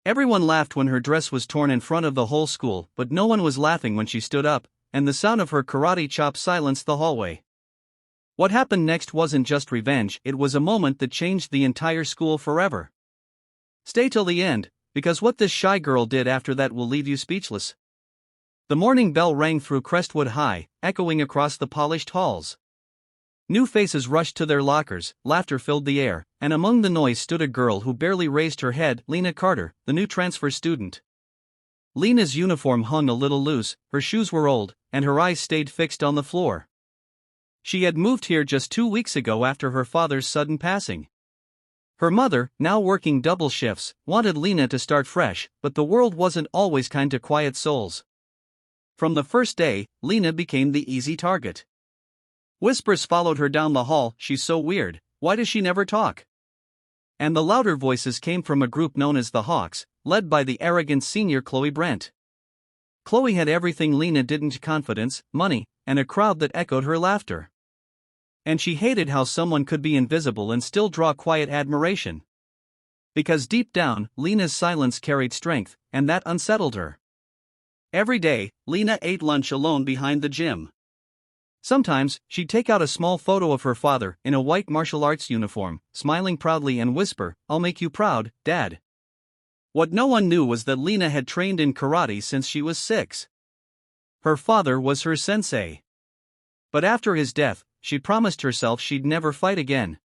Everyone laughed when her dress was torn in front of the whole school, but no one was laughing when she stood up, and the sound of her karate chop silenced the hallway. What happened next wasn't just revenge, it was a moment that changed the entire school forever. Stay till the end, because what this shy girl did after that will leave you speechless. The morning bell rang through Crestwood High, echoing across the polished halls. New faces rushed to their lockers, laughter filled the air, and among the noise stood a girl who barely raised her head, Lena Carter, the new transfer student. Lena's uniform hung a little loose, her shoes were old, and her eyes stayed fixed on the floor. She had moved here just 2 weeks ago after her father's sudden passing. Her mother, now working double shifts, wanted Lena to start fresh, but the world wasn't always kind to quiet souls. From the first day, Lena became the easy target. Whispers followed her down the hall, "She's so weird, why does she never talk?" And the louder voices came from a group known as the Hawks, led by the arrogant senior Chloe Brent. Chloe had everything Lena didn't: confidence, money, and a crowd that echoed her laughter. And she hated how someone could be invisible and still draw quiet admiration. Because deep down, Lena's silence carried strength, and that unsettled her. Every day, Lena ate lunch alone behind the gym. Sometimes, she'd take out a small photo of her father in a white martial arts uniform, smiling proudly, and whisper, "I'll make you proud, Dad." What no one knew was that Lena had trained in karate since she was 6. Her father was her sensei. But after his death, she promised herself she'd never fight again.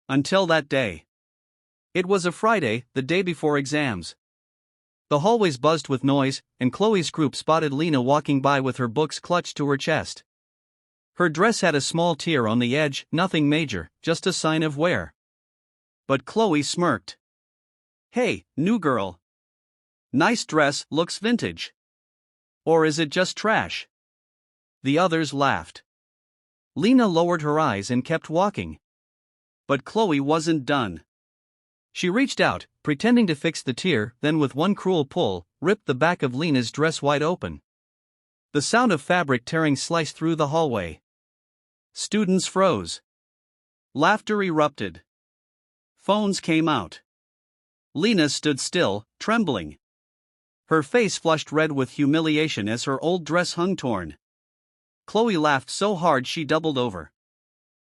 Until that day. It was a Friday, the day before exams. The hallways buzzed with noise, and Chloe's group spotted Lena walking by with her books clutched to her chest. Her dress had a small tear on the edge, nothing major, just a sign of wear. But Chloe smirked. "Hey, new girl. Nice dress, looks vintage. Or is it just trash?" The others laughed. Lena lowered her eyes and kept walking. But Chloe wasn't done. She reached out, pretending to fix the tear, then with one cruel pull, ripped the back of Lena's dress wide open. The sound of fabric tearing sliced through the hallway. Students froze. Laughter erupted. Phones came out. Lena stood still, trembling. Her face flushed red with humiliation as her old dress hung torn. Chloe laughed so hard she doubled over.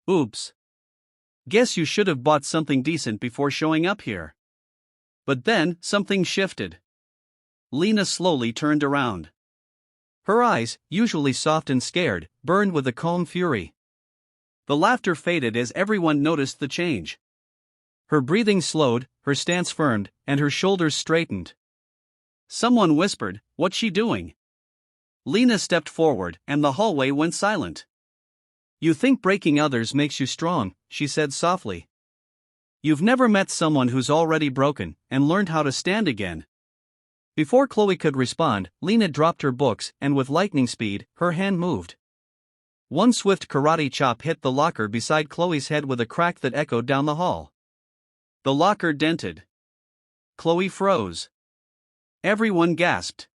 "Oops. Guess you should have bought something decent before showing up here." But then, something shifted. Lena slowly turned around. Her eyes, usually soft and scared, burned with a calm fury. The laughter faded as everyone noticed the change. Her breathing slowed, her stance firmed, and her shoulders straightened. Someone whispered, "What's she doing?" Lena stepped forward, and the hallway went silent. "You think breaking others makes you strong," she said softly. "You've never met someone who's already broken and learned how to stand again." Before Chloe could respond, Lena dropped her books, and with lightning speed, her hand moved. One swift karate chop hit the locker beside Chloe's head with a crack that echoed down the hall. The locker dented. Chloe froze. Everyone gasped.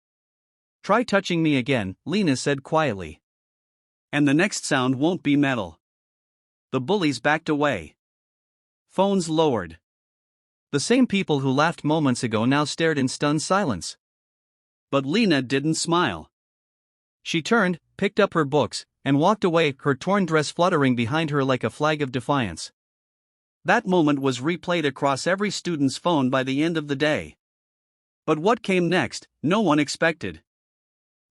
"Try touching me again," Lena said quietly. "And the next sound won't be metal." The bullies backed away. Phones lowered. The same people who laughed moments ago now stared in stunned silence. But Lena didn't smile. She turned, picked up her books, and walked away, her torn dress fluttering behind her like a flag of defiance. That moment was replayed across every student's phone by the end of the day. But what came next, no one expected.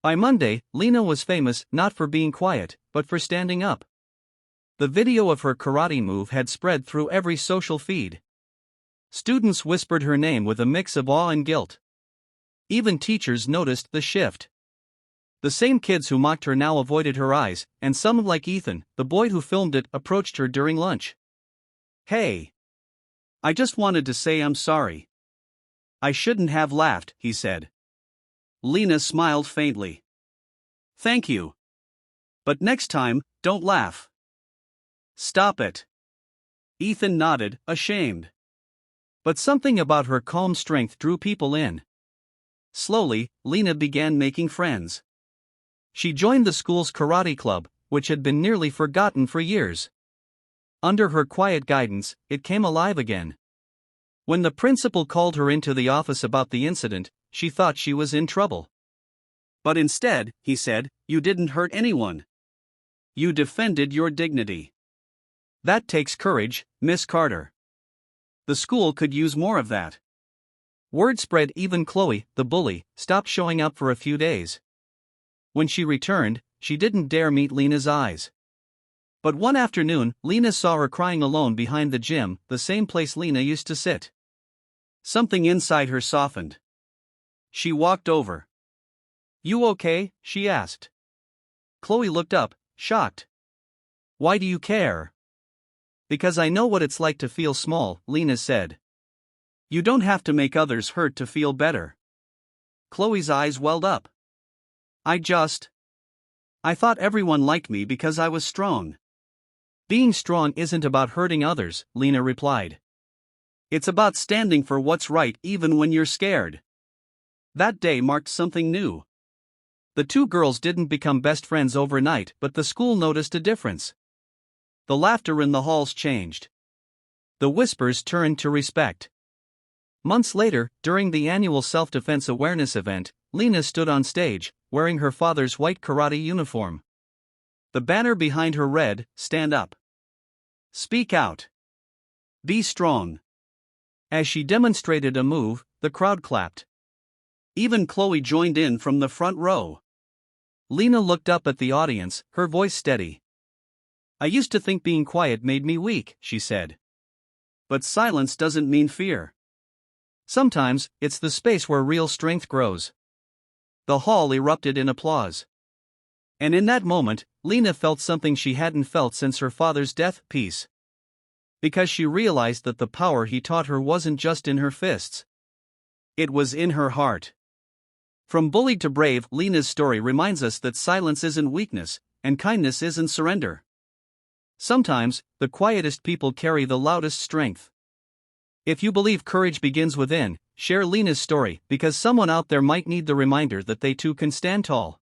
By Monday, Lena was famous not for being quiet, but for standing up. The video of her karate move had spread through every social feed. Students whispered her name with a mix of awe and guilt. Even teachers noticed the shift. The same kids who mocked her now avoided her eyes, and some, like Ethan, the boy who filmed it, approached her during lunch. "Hey. I just wanted to say I'm sorry. I shouldn't have laughed," he said. Lena smiled faintly. "Thank you. But next time, don't laugh." "Stop it." Ethan nodded, ashamed. But something about her calm strength drew people in. Slowly, Lena began making friends. She joined the school's karate club, which had been nearly forgotten for years. Under her quiet guidance, it came alive again. When the principal called her into the office about the incident, she thought she was in trouble. But instead, he said, you didn't hurt anyone. You defended your dignity. That takes courage, Miss Carter. The school could use more of that. Word spread. Even Chloe, the bully, stopped showing up for a few days. When she returned, she didn't dare meet Lena's eyes. But one afternoon, Lena saw her crying alone behind the gym, the same place Lena used to sit. Something inside her softened. She walked over. "You okay?" she asked. Chloe looked up, shocked. "Why do you care?" "Because I know what it's like to feel small," Lena said. You don't have to make others hurt to feel better. Chloe's eyes welled up. I thought everyone liked me because I was strong." "Being strong isn't about hurting others," Lena replied. "It's about standing for what's right even when you're scared." That day marked something new. The two girls didn't become best friends overnight, but the school noticed a difference. The laughter in the halls changed. The whispers turned to respect. Months later, during the annual self-defense awareness event, Lena stood on stage, wearing her father's white karate uniform. The banner behind her read, "Stand up. Speak out. Be strong." As she demonstrated a move, the crowd clapped. Even Chloe joined in from the front row. Lena looked up at the audience, her voice steady. "I used to think being quiet made me weak," she said. But silence doesn't mean fear. Sometimes, it's the space where real strength grows. The hall erupted in applause. And in that moment, Lena felt something she hadn't felt since her father's death: peace. Because she realized that the power he taught her wasn't just in her fists. It was in her heart. From bullied to brave, Lena's story reminds us that silence isn't weakness, and kindness isn't surrender. Sometimes, the quietest people carry the loudest strength. If you believe courage begins within, share Lena's story, because someone out there might need the reminder that they too can stand tall.